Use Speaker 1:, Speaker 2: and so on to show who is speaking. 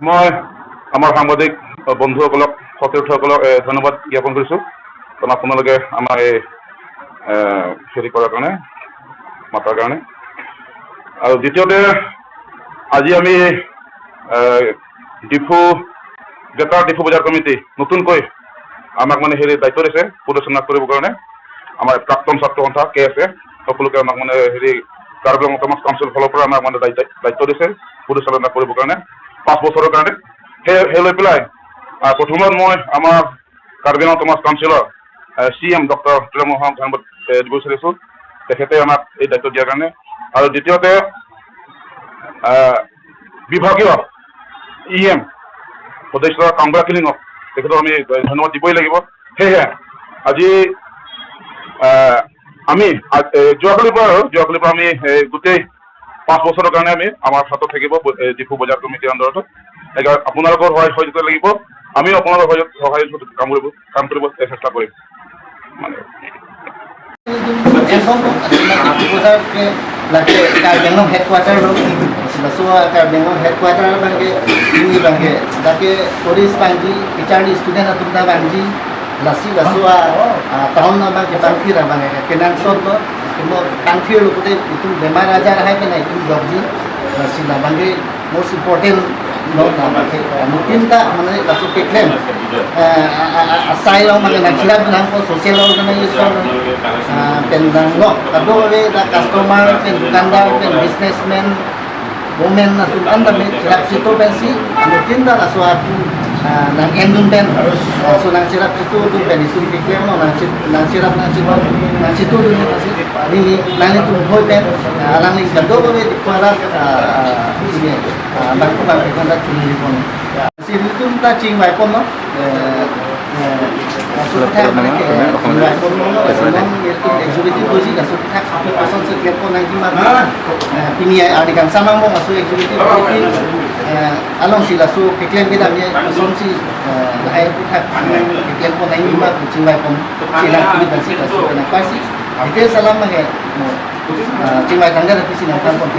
Speaker 1: মই আমাৰ সাংবাদিক বন্ধুসকলক সতীৰ্থসকলক ধন্যবাদ জ্ঞাপন কৰিছোঁ কাৰণ আপোনালোকে আমাৰ এই হেৰি কৰাৰ কাৰণে মাতাৰ কাৰণে। আৰু দ্বিতীয়তে আজি আমি ডিফু গ্ৰেটাৰ ডিফু বজাৰ কমিটি নতুনকৈ আমাক মানে হেৰি দায়িত্ব দিছে পৰিচালনা কৰিবৰ কাৰণে। আমাৰ প্ৰাক্তন ছাত্ৰ সন্থা কে আছে সকলোকে আমাক মানে হেৰি কাৰ্বি আংলং অট'নমাছ কাউন্সিল ফালৰ পৰা আমাক মানে দায়িত্ব দিছে পৰিচালনা কৰিবৰ কাৰণে 5 বছৰৰ কাৰণে। সেই লৈ পেলাই প্ৰথমত মই আমাৰ কাৰ্বি আংলং অট'নমাছ কাউন্সিলৰ CM ডক্টৰ প্ৰেমোহন ধন্যবাদ দিব বিচাৰিছোঁ তেখেতে আমাক এই দায়িত্ব দিয়াৰ কাৰণে। আৰু দ্বিতীয়তে বিভাগীয় EM সদস্য কামগৰাকীক তেখেতক আমি ধন্যবাদ দিবই লাগিব। সেয়েহে আজি আমি যোৱাকালিৰ পৰা আমি গোটেই 5 বছৰৰ কাৰণে আমি আমাৰ হাতত থাকিব ডিফু বজাৰ কমিটিৰ আণ্ডাৰতো। আপোনালোকৰ সহযোগিতা লাগিব, আমিও আপোনালোকৰ সহায় কাম কৰিব চেষ্টা কৰিম।
Speaker 2: Karbengong headquarter lo, Basua Karbengong headquarter bangke, ini bangke, dake polis bangji, bicara student atau tak bangji, lasi Basua tahun na bangke bangkir bangke, kenan sor lo, kemo bangkir lo putih itu bemar aja rahai kena itu jobji, lasi na bangke most important lo na bangke, mungkin tak mana lasu keklaim, asai lo mana nak silap nangko social organization. Pendang lo, kado we da customer, pen dukandar, pen businessman, women na tulan da me silap situ pensi, mungkin da suatu nang endun pen, so nang silap situ tu pen isu pikir mo nang silap nang situ tu ni nang itu hoi pen, alang ni kado we di kuara ini, bangku bangku kanda curi pon. Situ tu ta cing mai pon lo. Executive doji da sudah kami pasang setiap pon lagi mana ini ada kan sama mau masuk executive along sila su keklaim kita punya asumsi lahir kita keklaim pon lagi mana cingwai pon sila kita bersih su kena pasti itu salam mah cingwai tangga tapi sila pon pon